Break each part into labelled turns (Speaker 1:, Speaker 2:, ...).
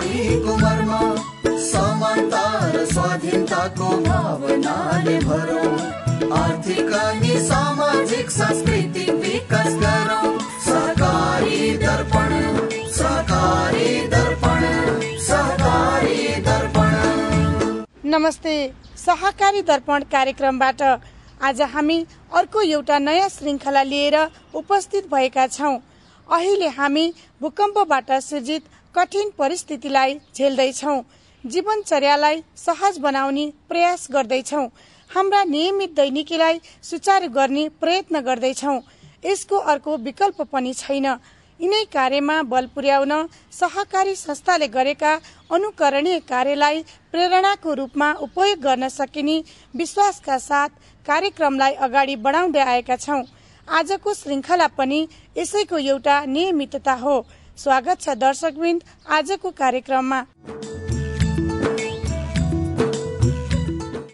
Speaker 1: सहकारीको मर्म समानता र स्वाधीनताको भावनाले भरौं आर्थिक अनि सामाजिक सांस्कृतिक विकास गरौं सहकारी दर्पण सहकारी दर्पण सहकारी दर्पण।
Speaker 2: नमस्ते, सहकारी दर्पण कार्यक्रमबाट आज हामी अर्को एउटा नयाँ श्रृङ्खला लिएर उपस्थित भएका छौं। अहिले हामी भूकम्पबाट सृजित कठिन परिस्थितिलाई झेल्दैछौं, जीवनचर्यालाई सहज बनाउने प्रयास गर्दैछौं, हाम्रा नियमित दैनिकीलाई सुचारू गर्ने प्रयत्न गर्दैछौं। यसको अर्को विकल्प पनि छैन। यिनै कार्यमा बल पुर्याउन सहकारी संस्थाले गरेका अनुकरणीय कार्यलाई प्रेरणाको रूपमा उपयोग गर्न सकिने विश्वासका साथ कार्यक्रमलाई अगाडि बढाउँदै आएका छौं। आजको श्रृङ्खला पनि यसैको एउटा नियमितता हो। स्वागत छ दर्शकवृन्द आजको कार्यक्रममा।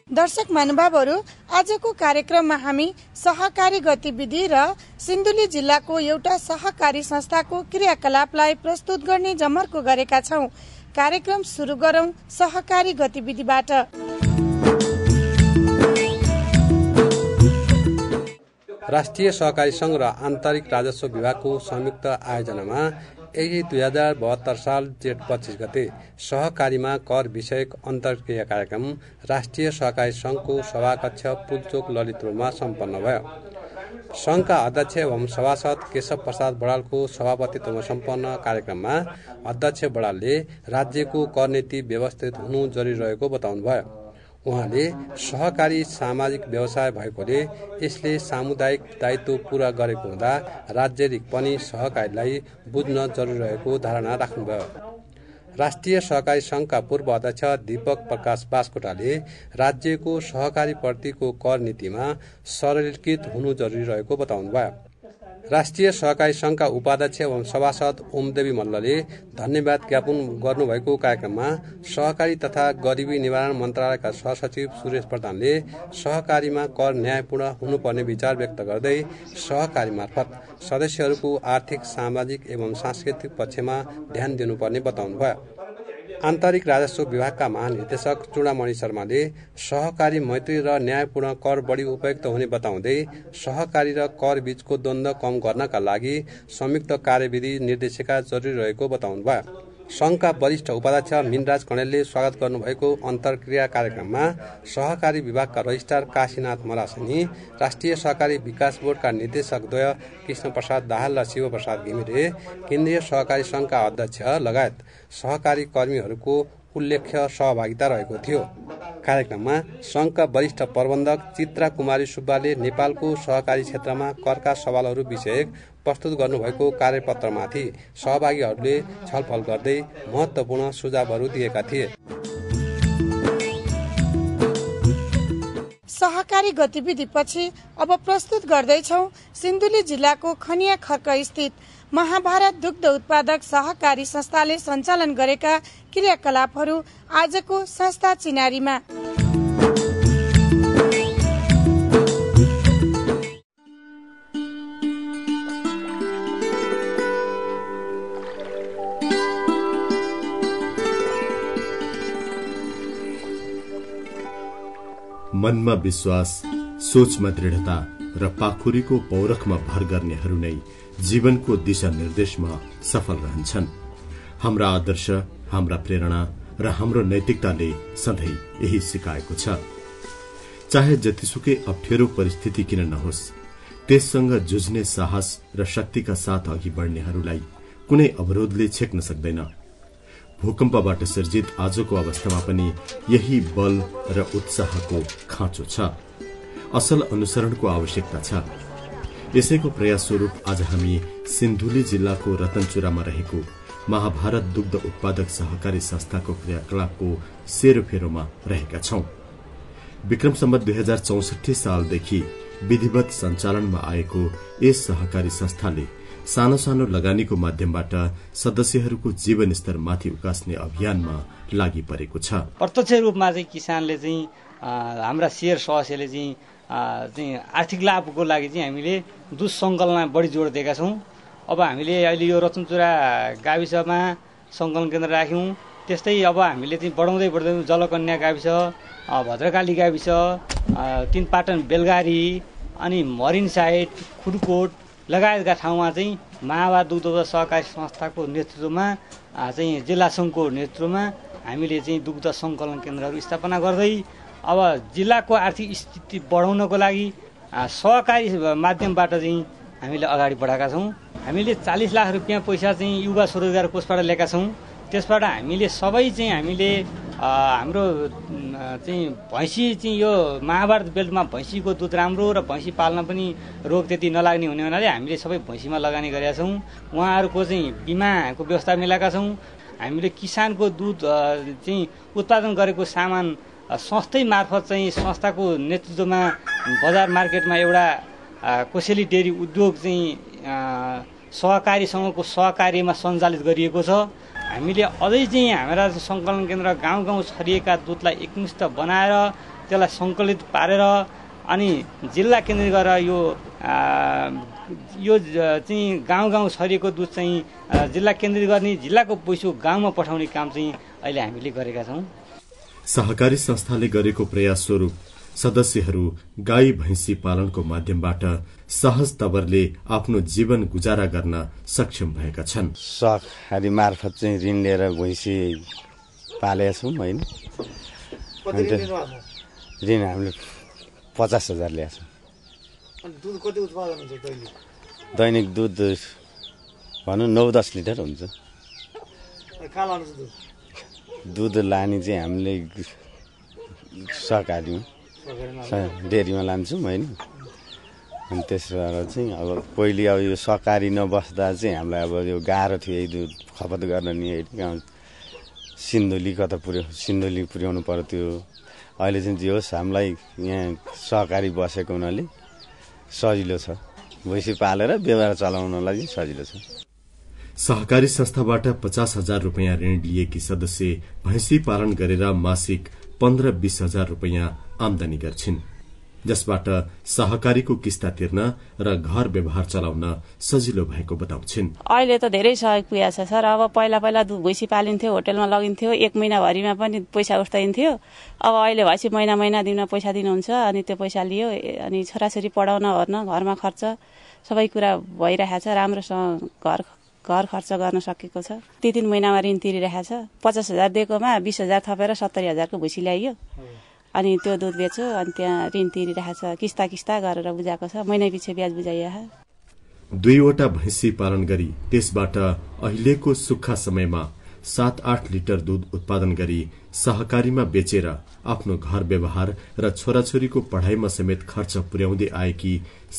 Speaker 2: दर्शक महानुभावहरू, आजको कार्यक्रममा हामी सहकारी गतिविधि र सिन्धुली जिल्लाको एउटा सहकारी संस्थाको क्रियाकलापलाई प्रस्तुत गर्ने जमर्को गरेका छौं। कार्यक्रम सुरु गरौं सहकारी गतिविधिबाट।
Speaker 3: राष्ट्रिय सहकारी संघ र आन्तरिक राजस्व विभागको संयुक्त आयोजनामा यही 2072 साल जेठ 25 गते सहकारीमा कर विषयक अन्तर्क्रिया कार्यक्रम राष्ट्रिय सहकारी संघको सभाकक्ष पुलचोक ललितपुरमा सम्पन्न भयो। संघका अध्यक्ष एवं सभासद केशव प्रसाद बडालको सभापतित्वमा सम्पन्न कार्यक्रममा अध्यक्ष बडालले राज्यको कर नीति व्यवस्थित हुनु जरुरी रहेको बताउनुभयो। उहाँले सहकारी सामाजिक व्यवसाय भएकोले यसले सामुदायिक दायित्व पूरा गरेको हुँदा राज्यले पनि सहकारीलाई बुझ्न जरुरी रहेको धारणा राख्नुभयो। राष्ट्रिय सहकारी संघका पूर्व अध्यक्ष दीपक प्रकाश बास्कोटाले राज्यको सहकारी प्रतिको कर नीतिमा सरलीकृत हुनु जरुरी रहेको बताउनुभयो। राष्ट्रिय सहकारी संघका उपाध्यक्ष एवं सभासद ओमदेवी मल्लले धन्यवाद ज्ञापन गर्नुभएको कार्यक्रममा सहकारी तथा गरिबी निवारण मन्त्रालयका सहसचिव सुरेश प्रधानले सहकारीमा कर न्यायपूर्ण हुनुपर्ने विचार व्यक्त गर्दै सहकारी मार्फत सदस्यहरूको आर्थिक, सामाजिक एवं सांस्कृतिक पक्षमा ध्यान दिनुपर्ने बताउनुभयो। आन्तरिक राजस्व विभागका महानिर्देशक चूडामणि शर्माले सहकारी मैत्री र न्यायपूर्ण कर बढी उपयुक्त हुने बताउँदै सहकारी र कर बीचको द्वन्द्व कम गर्नका लागि संयुक्त कार्यविधि निर्देशिका जरुरी रहेको बताउनुभयो। संघका वरिष्ठ उपाध्यक्ष मिनराज कणेलले स्वागत गर्नुभएको अन्तर्क्रिया कार्यक्रममा सहकारी विभागका रजिस्ट्रार काशीनाथ मरासिनी, राष्ट्रिय सहकारी विकास बोर्डका निर्देशकद्वय कृष्ण प्रसाद दाहाल र शिव प्रसाद घिमिरे, केन्द्रीय सहकारी संघका अध्यक्ष लगायत सहकारी कर्मीहरूको उल्लेख्य सहभागिता रहेको थियो। कार्यक्रममा संघका वरिष्ठ प्रबन्धक चित्रा कुमारी सुब्बाले नेपालको सहकारी क्षेत्रमा करका सवालहरू विषयक प्रस्तुत गर्नुभएको कार्यपत्रमाथि सहभागीहरूले छलफल गर्दै महत्त्वपूर्ण सुझावहरू दिएका थिए।
Speaker 2: सहकारी गतिविधिपछि अब प्रस्तुत गर्दैछौ सिन्धुली जिल्लाको खनिया खर्क स्थित महाभारत दुग्ध उत्पादक सहकारी संस्थाले सञ्चालन गरेका क्रियाकलापहरू आजको संस्था चिनारीमा।
Speaker 4: मनमा विश्वास, सोचमा दृढता र पाखुरीको पौरखमा भर गर्नेहरू नै जीवनको दिशा निर्देशमा सफल रहन्छन्। हाम्रा आदर्श, हाम्रा प्रेरणा र हाम्रो नैतिकताले सधैँ यही सिकाएको छ। चाहे जतिसुकै अप्ठ्यारो परिस्थिति किन नहोस्, त्यससँग जुझ्ने साहस र शक्तिका साथ अघि बढ्नेहरूलाई कुनै अवरोधले छेक्न सक्दैन। भूकम्पबाट सिर्जित आजको अवस्थामा पनि यही बल र उत्साहको खाँचो छ। असल अनुसरणको आवश्यकता छ। यसैको प्रयास स्वरूप आज हामी सिन्धुली जिल्लाको रतनचुरामा रहेको महाभारत दुग्ध उत्पादक सहकारी संस्थाको क्रियाकलापको सेरोफेरोमा रहेका छौं। विक्रम सम्वत 2064 सालदेखि विधिवत सञ्चालनमा आएको यस सहकारी संस्थाले सानो सानो लगानीको माध्यमबाट सदस्यहरूको जीवन स्तर माथि उकास्ने अभियानमा लागि परेको छ।
Speaker 5: प्रत्यक्ष रूपमा चाहिँ किसानले चाहिँ हाम्रा शेयर सदस्यले चाहिँ आर्थिक लाभको लागि चाहिँ हामीले दुध संकलनमा बढी जोड दिएका छौं। अब हामीले अहिले यो रतनचुरा गाविसमा संकलन केन्द्र राख्यौं। त्यस्तै अब हामीले चाहिँ बढाउँदै जलकन्या गाविस, भद्रकाली गाविस, तीनपाटन बेलगारी, अनि मरिन साइड, खुरकोट लगायतका ठाउँमा चाहिँ माहाबार दुग्ध सहकारी संस्थाको नेतृत्वमा चाहिँ जिल्ला सङ्घको नेतृत्वमा हामीले चाहिँ दुग्ध सङ्कलन केन्द्रहरू स्थापना गर्दै अब जिल्लाको आर्थिक स्थिति बढाउनको लागि सहकारी माध्यमबाट चाहिँ हामीले अगाडि बढाएका छौँ। हामीले 40 लाख रुपियाँ पैसा चाहिँ युवा स्वरोजगार कोषबाट ल्याएका छौँ। त्यसबाट हामीले सबै चाहिँ हामीले हाम्रो चाहिँ भैँसी चाहिँ यो महाभारत बेल्टमा भैँसीको दुध राम्रो र भैँसी पाल्न पनि रोग त्यति नलाग्ने हुने हुनाले हामीले सबै भैँसीमा लगानी गरेका छौँ। उहाँहरूको चाहिँ बिमाको व्यवस्था मिलाएका छौँ। हामीले किसानको दुध चाहिँ उत्पादन गरेको सामान संस्थै मार्फत चाहिँ संस्थाको नेतृत्वमा बजार मार्केटमा एउटा कोसेली डेरी उद्योग चाहिँ सहकारीसँगको सहकार्यमा सञ्चालित गरिएको छ। हामीले अझै चाहिँ हाम्रा सङ्कलन केन्द्र गाउँ गाउँ छरिएका दुधलाई एकमुष्ट बनाएर त्यसलाई सङ्कलित पारेर अनि जिल्ला केन्द्रित गरेर यो चाहिँ गाउँ गाउँ छरिएको दुध चाहिँ जिल्ला केन्द्रित गर्ने, जिल्लाको पैसो गाउँमा पठाउने काम चाहिँ अहिले हामीले गरेका छौँ।
Speaker 4: सहकारी संस्थाले गरेको प्रयास स्वरूप सदस्यहरू गाई भैँसी पालनको माध्यमबाट सहज तवरले आफ्नो जीवन गुजारा गर्न सक्षम भएका छन्।
Speaker 6: सहकारी मार्फत चाहिँ ऋण लिएर भैँसी पालेका छौँ होइन। ऋण हामीले 50,000 ल्याएको छौँ।
Speaker 7: दुध कति उत्पादन हुन्छ
Speaker 6: दैनिक दुध भनौँ 9-10 लिटर हुन्छ। दुध लाने चाहिँ हामीले सहकारीमा डेरीमा लान्छौँ होइन। अनि त्यसबाट चाहिँ अब पहिले अब यो सहकारी नबस्दा चाहिँ हामीलाई अब यो गाह्रो थियो यही दुध खपत गर्न नि होइन। गाउँ सिन्धुली पुर्याउनु पर्थ्यो। अहिले चाहिँ जे होस् हामीलाई यहाँ सहकारी बसेको हुनाले सजिलो छ। भैँसी पालेर व्यवहार चलाउनलाई सजिलो छ।
Speaker 4: सहकारी संस्थाबाट 50,000 रुपियाँ ऋण लिएकी सदस्य भैँसी पालन गरेर मासिक 15-20 हजार रुपियाँ आमदानी गर्छिन्, जसबाट सहकारीको किस्ता तिर्न र घर व्यवहार चलाउन सजिलो भएको बताउँछिन्।
Speaker 8: अहिले त धेरै सहयोग पुगेको छ सर। अब पहिला भैँसी पालिन्थ्यो, होटलमा लगिन्थ्यो, 1 महिनाभरिमा पनि पैसा उठाइन्थ्यो। अब अहिले भैँसी महिना दिनमा पैसा दिनुहुन्छ, अनि त्यो पैसा लियो, अनि छोराछोरी पढाउन ओर्न घरमा खर्च सबै कुरा भइरहेको छ। राम्रोसँग घर खर्च गर्न सकेको छ। 3 महिनामा ऋण तिरिरहेको छ। 50,000 दिएकोमा 20,000 थपेर 70,000 को भैँसी ल्याइयो, अनि त्यो दुध बेच्यो, अनि त्यहाँ ऋण तिरिरहेको छ। किस्ता गरेर बुझाएको छ। महिना पछि ब्याज बुझाइयो।
Speaker 4: 2वटा भैँसी पालन गरी त्यसबाट अहिलेको सुक्खा समयमा 7-8 लिटर दूध उत्पादन गरी सहकारीमा बेचेर आफ्नो घर व्यवहार र छोराछोरीको पढाइमा समेत खर्च पुर्याउँदै आएकी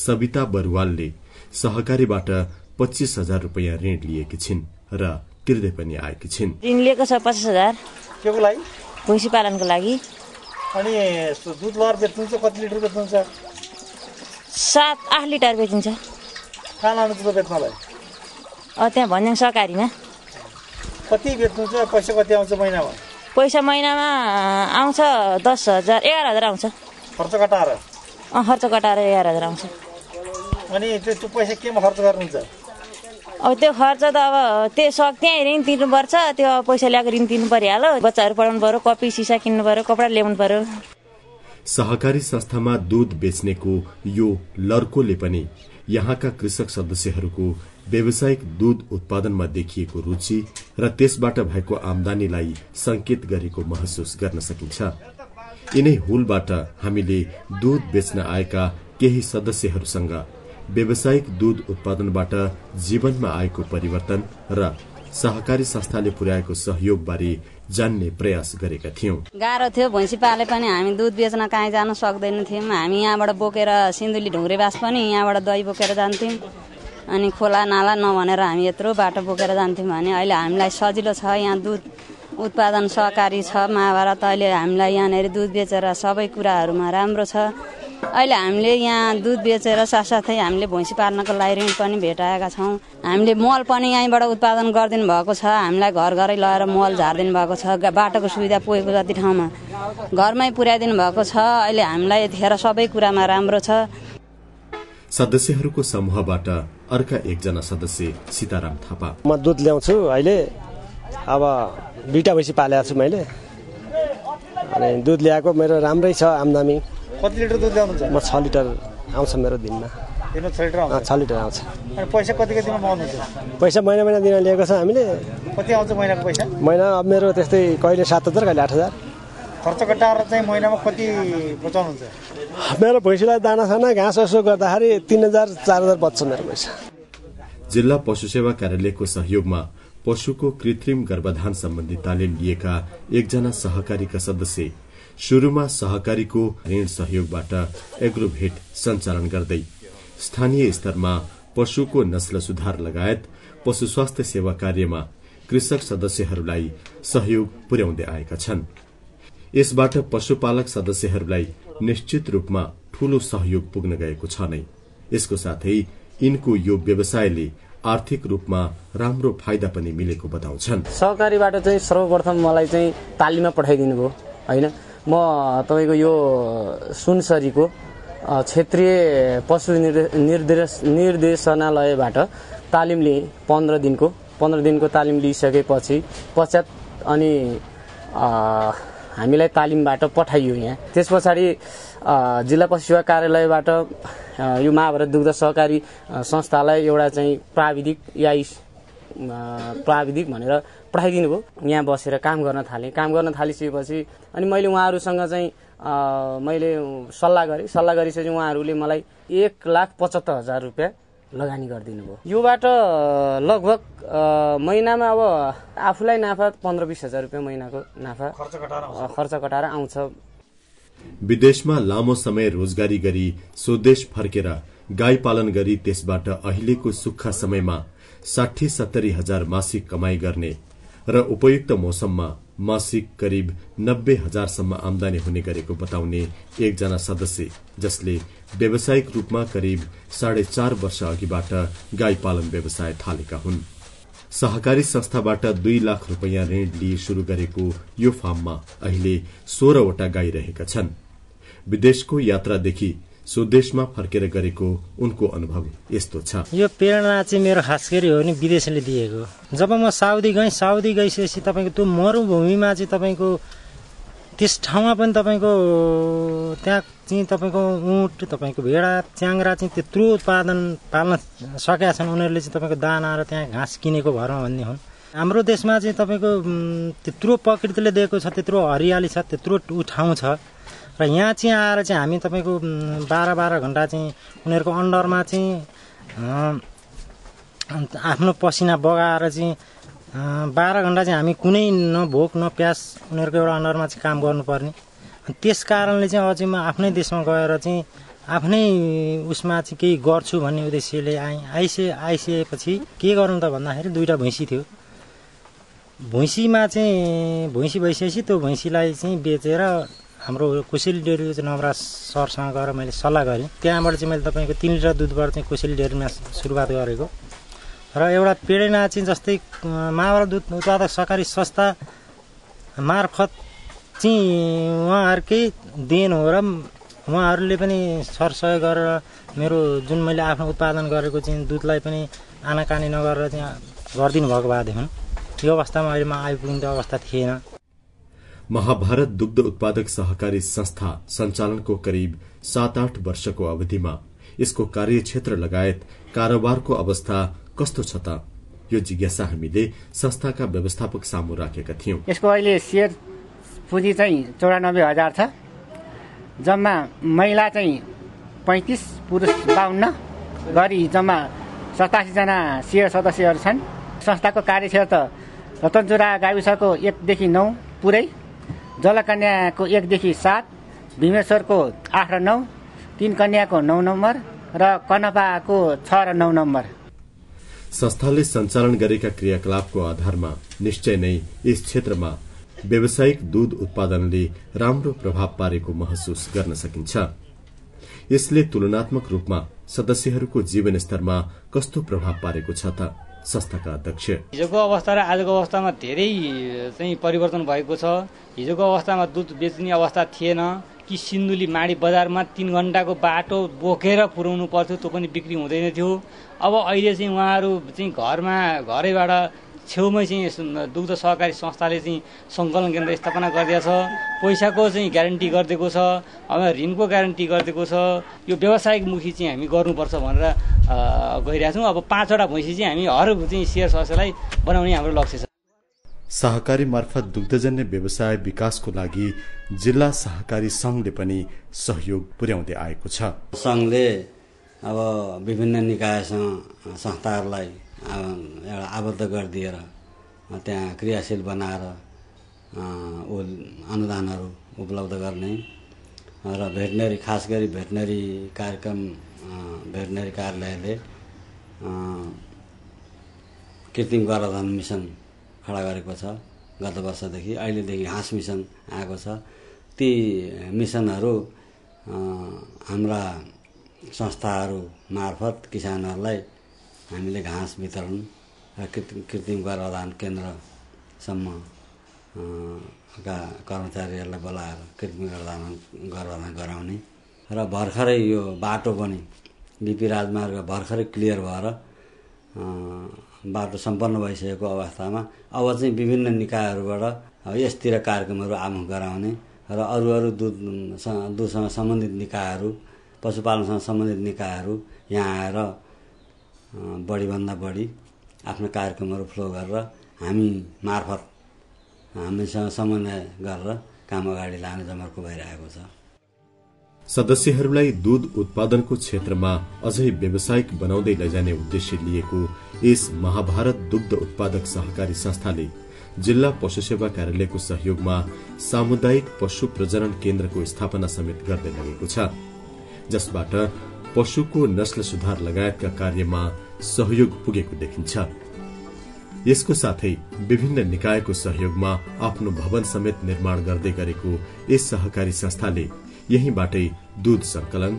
Speaker 4: सविता बरुवालले सहकारीबाट 25,000 रुपियाँ ऋण लिएकी छिन् र तिर्दै पनि आएकी छिन्।
Speaker 9: ऋण लिएको छ 50,000
Speaker 7: केको लागि?
Speaker 9: भैँसी पालनको लागि।
Speaker 7: अनि दुध लहर बेच्नुहुन्छ, कति लिटर बेच्नुहुन्छ?
Speaker 9: 7-8 लिटर बेचिन्छ।
Speaker 7: कहाँ लानुहुन्छ त बेच्नलाई?
Speaker 9: त्यहाँ भन्ज्याङ सहकारीमा।
Speaker 7: कति बेच्नुहुन्छ? पैसा कति आउँछ महिनामा?
Speaker 9: पैसा महिनामा आउँछ 10,000 11,000 आउँछ।
Speaker 7: खर्च कटाएर?
Speaker 9: खर्च कटाएर 11,000 आउँछ।
Speaker 7: अनि त्यो पैसा केमा खर्च गर्नुहुन्छ?
Speaker 9: अब त्यो खर्च त अब त्यहाँ ऋण तिर्नुपर्छ। त्यो पैसा ल्याएको ऋण तिर्नु परिहाल्यो। बच्चाहरू पढाउनु पर्यो, कपी सिसा किन्नु पर्यो, कपडा ल्याउनु पर्यो।
Speaker 4: सहकारी संस्थामा दूध बेच्नेको यो लर्कोले पनि यहाँका कृषक सदस्यहरूको व्यावसायिक दूध उत्पादनमा देखिएको रुचि र त्यसबाट भएको आमदानीलाई संकेत गरेको महसुस गर्न सकिन्छ। यिनै हुलबाट हामीले दूध बेच्न आएका केही सदस्यहरूसँग व्यावसायिक दूध उत्पादनबाट जीवनमा आएको परिवर्तन र सहकारी संस्थाले पुर्याएको सहयोग बारे जान्ने प्रयास गरेका थियौं।
Speaker 10: गाह्रो थियो, भैँसी पाले पनि हामी दूध बेच्न कहीँ जान सक्दैन थियौं। हामी यहाँबाट बोकेर सिन्धुली ढुङ्ग्रेबास पनि यहाँबाट दही बोकेर जान्थ्यौं। अनि खोला नाला नभनेर हामी यत्रो बाटो बोकेर जान्थ्यौं भने अहिले हामीलाई सजिलो छ। यहाँ दूध उत्पादन सहकारी छ महाभारत। अहिले हामीलाई यहाँनिर दूध बेचेर सबै कुराहरूमा राम्रो छ। अहिले हामीले यहाँ दूध बेचेर साथसाथै हामीले भैँसी पाल्नको लागि ऋण पनि भेटाएका छौँ। हामीले मल पनि यहीँबाट उत्पादन गरिदिनु भएको छ। हामीलाई घर घरै लगेर मल झारिदिनु भएको छ। बाटोको सुविधा पुगेको जति ठाउँमा घरमै पुर्याइदिनु भएको छ। अहिले हामीलाई यतिखेर सबै कुरामा राम्रो छ।
Speaker 4: सदस्यहरूको समूहबाट अर्का एकजना सदस्य सीताराम थापा।
Speaker 11: म दुध ल्याउँछु अहिले अब 2टा भैँसी पालेको छु मैले अनि दुध ल्याएको मेरो राम्रै छ आम्दानी।
Speaker 7: कति लिटर दुध ल्याउनुहुन्छ?
Speaker 11: म 6 लिटर आउँछ मेरो दिनमा। 6 लिटर आउँछ।
Speaker 7: अनि पैसा कतिको दिनमा पाउनुहुन्छ?
Speaker 11: पैसा महिना दिन लिएको छ हामीले।
Speaker 7: कति आउँछ महिनाको पैसा?
Speaker 11: महिना अब मेरो त्यस्तै कहिले 7,000 कहिले 8,000।
Speaker 7: खर्च कटाएर चाहिँ महिनामा कति बचाउनुहुन्छ?
Speaker 11: मेरो भैँसीलाई दाना घाँस यसो गर्दाखेरि 3,000 4,000 बच्छ मेरो पैसा।
Speaker 4: जिल्ला पशु सेवा कार्यालयको सहयोगमा पशुको कृत्रिम गर्भाधान सम्बन्धी तालिम लिएका एकजना सहकारीका सदस्य शुरूमा सहकारीको ऋण सहयोगबाट एग्रोभेट सञ्चालन गर्दै स्थानीय स्तरमा पशुको नस्ल सुधार लगायत पशु स्वास्थ्य सेवा कार्यमा कृषक सदस्यहरूलाई सहयोग पुर्याउँदै आएका छन्। यसबाट पशुपालक सदस्यहरूलाई निश्चित रूपमा ठूलो सहयोग पुग्न गएको छ नै। यसको साथै यिनको यो व्यवसायले आर्थिक रूपमा राम्रो फाइदा पनि मिलेको बताउँछन्।
Speaker 12: सहकारीबाट चाहिँ सर्वप्रथम मलाई चाहिँ तालिममा पठाइदिनु भयो हैन। म तपाईको यो सुनसरीको क्षेत्रीय पशु निर्देशनालयबाट तालिम लिएँ 15 दिनको तालिम लिइसकेपछि पश्चात अनि हामीलाई तालिमबाट पठाइयो यहाँ। त्यस पछाडि जिल्ला पशु सेवा कार्यालयबाट यो महाभारत दुग्ध सहकारी संस्थालाई एउटा चाहिँ प्राविधिक भनेर पठाइदिनु भयो। यहाँ बसेर काम गर्न थालिसकेपछि अनि मैले उहाँहरूसँग चाहिँ मैले सल्लाह गरिसकेपछि उहाँहरूले मलाई 1,75,000 रुपियाँ लगानी गरिदिनु भयो। योबाट लगभग महिनामा अब आफूलाई नाफा 15-20 हजार रुपियाँ महिनाको नाफा खर्च कटाएर आउँछ।
Speaker 4: विदेशमा लामो समय रोजगारी गरी स्वदेश फर्केर गाई पालन गरी त्यसबाट अहिलेको सुक्खा समयमा 60-70 हजार मासिक कमाई गर्ने र उपयुक्त मौसममा मासिक करिब 90 हजारसम्म आमदानी हुने गरेको बताउने एकजना सदस्य जसले व्यावसायिक रूपमा करिब 4.5 वर्ष अघिबाट गाई पालन व्यवसाय थालेका हुन्। सहकारी संस्थाबाट 2 लाख रुपियाँ ऋण लिई शुरू गरेको यो फार्ममा अहिले 16 वटा गाई रहेका छन्। विदेशको यात्रादेखि स्वदेशमा फर्केर गरेको उनको अनुभव यस्तो छ।
Speaker 13: यो प्रेरणा चाहिँ मेरो खास गरी हो नि विदेशले दिएको। जब म साउदी गइसकेपछि तपाईको त्यो मरुभूमिमा चाहिँ तपाईको त्यस ठाउँमा पनि तपाईको त्यहाँ चाहिँ तपाईको ऊँट तपाईको भेडा च्याङ्ग्रा चाहिँ त्यत्रो उत्पादन पाल्न सकेका छन् उनीहरूले चाहिँ तपाईको दाना र त्यहाँ घाँस किनेको भरमा भन्ने हुन्। हाम्रो देशमा चाहिँ तपाईको त्यत्रो प्रकृतिले दिएको छ, त्यत्रो हरियाली छ, त्यत्रो ठाउँ छ र यहाँ चाहिँ आएर चाहिँ हामी तपाईको 12 घण्टा चाहिँ उनीहरूको अन्डरमा चाहिँ आफ्नो पसिना बगाएर चाहिँ 12 घण्टा चाहिँ हामी कुनै न भोक न प्यास उनीहरूको एउटा अन्डरमा चाहिँ काम गर्नुपर्ने। त्यस कारणले चाहिँ अझै म आफ्नै देशमा गएर चाहिँ आफ्नै उसमा चाहिँ केही गर्छु भन्ने उद्देश्यले आइसकेपछि के गरौँ त भन्दाखेरि 2टा भैँसी थियो। भैँसीमा चाहिँ भैँसी भइसकेपछि त्यो भैँसीलाई चाहिँ बेचेर हाम्रो कोसेली डेयरी चाहिँ नवराज सरसँग गएर मैले सल्लाह गरेँ। त्यहाँबाट चाहिँ मैले तपाईँको 3 लिटर दुधबाट चाहिँ कोसेली डेयरीमा सुरुवात गरेको र एउटा प्रेरणा चाहिँ जस्तै महाभारत दुध उत्पादक सहकारी संस्था मार्फत चाहिँ उहाँहरूकै देन हो र उहाँहरूले पनि सरसहयोग गरेर मेरो जुन मैले आफ्नो उत्पादन गरेको चाहिँ दुधलाई पनि आनाकानी नगरेर चाहिँ गरिदिनु भएको भएदेखि यो अवस्थामा अहिले म आइपुग्ने अवस्था थिएन।
Speaker 4: महाभारत दुग्ध उत्पादक सहकारी संस्था सञ्चालनको करिब 7-8 वर्षको अवधिमा यसको कार्यक्षेत्र लगायत कारोबारको अवस्था कस्तो छ त यो जिज्ञासा हामीले संस्थाका व्यवस्थापक सामु राखेका थियौं।
Speaker 14: यसको अहिले शेयर पुँजी चाहिँ 94,000 छ। जम्मा महिला चाहिँ 35 पुरुष 52 गरी जम्मा 87 जना शेयर सदस्यहरू छन्। संस्थाको कार्यक्षेत्र त रतनचुरा गाविसको 1 देखि 9 पुरै, जलकन्याको 1 देखि 7, भीमेश्वरको 8 र 9, 3 कन्याको 9 नम्बर र कनपाको 6 र 9 नम्बर।
Speaker 4: संस्थाले सञ्चालन गरेका क्रियाकलापको आधारमा निश्चय नै यस क्षेत्रमा व्यावसायिक दूध उत्पादनले राम्रो प्रभाव पारेको महसुस गर्न सकिन्छ। यसले तुलनात्मक रूपमा सदस्यहरूको जीवन स्तरमा कस्तो प्रभाव पारेको छ त संस्थाका अध्यक्ष।
Speaker 5: हिजोको अवस्था र आजको अवस्थामा धेरै चाहिँ परिवर्तन भएको छ। हिजोको अवस्थामा दुध बेच्ने अवस्था थिएन कि सिन्धुली माडी बजारमा 3 घण्टाको बाटो बोकेर पुर्याउनु पर्थ्यो, त्यो पनि बिक्री हुँदैन थियो। अब अहिले चाहिँ उहाँहरू चाहिँ घरैबाट छेउमै चाहिँ दुग्ध सहकारी संस्थाले चाहिँ सङ्कलन केन्द्र स्थापना गरिदिएको छ, पैसाको चाहिँ ग्यारेन्टी गरिदिएको छ, अब ऋणको ग्यारेन्टी गरिदिएको छ। यो व्यावसायिकमुखी चाहिँ हामी गर्नुपर्छ भनेर गइरहेका छौँ। अब 5वटा भैँसी चाहिँ हामी हर चाहिँ सेयर सदस्यलाई बनाउने हाम्रो लक्ष्य छ।
Speaker 4: सहकारी मार्फत दुग्धजन्य व्यवसाय विकासको लागि जिल्ला सहकारी संघले पनि सहयोग पुर्याउँदै आएको छ।
Speaker 15: संघले अब विभिन्न निकायसँग संस्थाहरूलाई एउटा आबद्ध गरिदिएर त्यहाँ क्रियाशील बनाएर अनुदानहरू उपलब्ध गर्ने र भेटनरी, खास गरी भेटनरी कार्यक्रम, भेटनरी कार्यालयले कृत्रिम गर्भधारण मिसन खडा गरेको छ। गत वर्षदेखि अहिलेदेखि हाँस मिसन आएको छ। ती मिसनहरू हाम्रा संस्थाहरू मार्फत किसानहरूलाई हामीले घाँस वितरण र कृत्रिम गर्भधारण केन्द्रसम्म का कर्मचारीहरूलाई बोलाएर कृत्रिम गर्भधारण गराउने र भर्खरै यो बाटो पनि बिपी राजमार्ग भर्खरै क्लियर भएर बाटो सम्पन्न भइसकेको अवस्थामा अब चाहिँ विभिन्न निकायहरूबाट यसतिर कार्यक्रमहरू आरम्भ गराउने र अरू दुधसँग सम्बन्धित निकायहरू, पशुपालनसँग सम्बन्धित निकायहरू यहाँ आएर बढीभन्दा बढी आफ्नो कार्यक्रमहरू फ्लो गरेर हामी मार्फत हामीसँग समन्वय गरेर काम अगाडि लाने जमर्को भइरहेको छ।
Speaker 4: सदस्यहरूलाई दूध उत्पादनको क्षेत्रमा अझै व्यावसायिक बनाउँदै लैजाने उद्देश्य लिएको यस महाभारत दुग्ध उत्पादक सहकारी संस्थाले जिल्ला पशु सेवा कार्यालयको सहयोगमा सामुदायिक पशु प्रजनन केन्द्रको स्थापना समेत गर्दै लगेको छ, जसबाट पशुको नस्ल सुधार लगायतका कार्यमा सहयोग पुगेको देखिन्छ। यसको साथै विभिन्न निकायको सहयोगमा आफ्नो भवन समेत निर्माण गर्दै गरेको यस सहकारी संस्थाले यहीँबाटै दूध संकलन,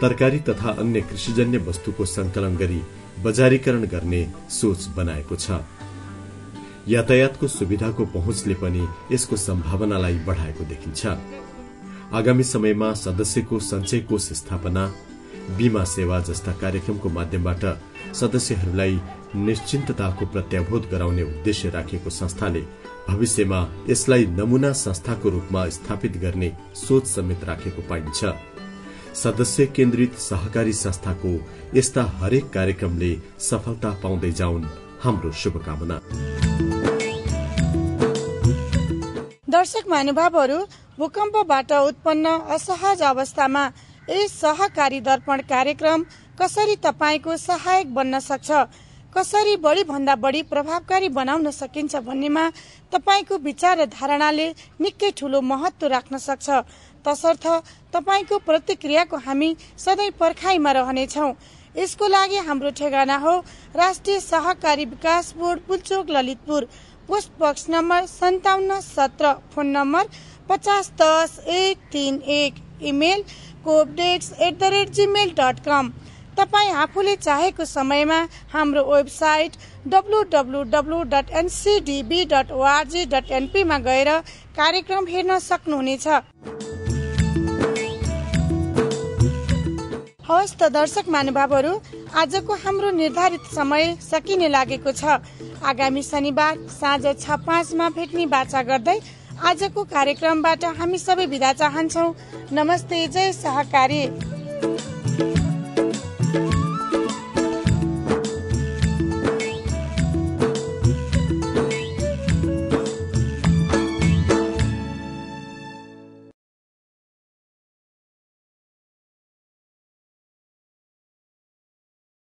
Speaker 4: तरकारी तथा अन्य कृषिजन्य वस्तुको संकलन गरी बजारीकरण गर्ने सोच बनाएको छ। यातायातको सुविधाको पहुँचले पनि यसको सम्भावनालाई बढ़ाएको देखिन्छ। आगामी समयमा सदस्यको सञ्चय कोष स्थापना, बीमा सेवा जस्ता कार्यक्रमको माध्यमबाट सदस्यहरूलाई निश्चिन्तताको प्रत्याभूत गराउने उद्देश्य राखेको संस्थाले भविष्यमा यसलाई नमूना संस्थाको रूपमा स्थापित गर्ने सोच समेत राखेको पाइन्छ। सदस्य केन्द्रित सहकारी संस्थाको यस्ता हरेक कार्यक्रमले सफलता पाउँदै जाउन् हाम्रो शुभकामना।
Speaker 2: दर्शक महानुभावहरू, भूकम्पबाट उत्पन्न असहज अवस्थामा यस सहकारी दर्पण कार्यक्रम कसरी तपाईको सहायक बन्न सक्छ, कसरी बढी भन्दा बढी प्रभावकारी बनाउन सकिन्छ भन्नेमा तपाईको विचार र धारणाले निकै ठूलो महत्व राख्न सक्छ। तसर्थ तपाईको प्रतिक्रियाको हामी सधैँ पर्खाइमा रहनेछौँ। यसको लागि हाम्रो ठेगाना हो राष्ट्रिय सहकारी विकास board, Pulchowk, Lalitpur, post box number 5717, phone number 5010-131, email coopdates@gmail.com। तपाईँ आफूले चाहेको समयमा हाम्रो वेबसाइट www.ncdb.org.np मा गएर कार्यक्रम हेर्न सक्नुहुनेछ। हवस् त दर्शक महानुभावहरू, आजको हाम्रो निर्धारित समय सकिने लागेको छ। आगामी शनिबार साँझ 6:05 मा भेट्ने बाचा गर्दै आजको कार्यक्रमबाट हामी सबै बिदा चाहन्छौँ। नमस्ते, जय सहकारी।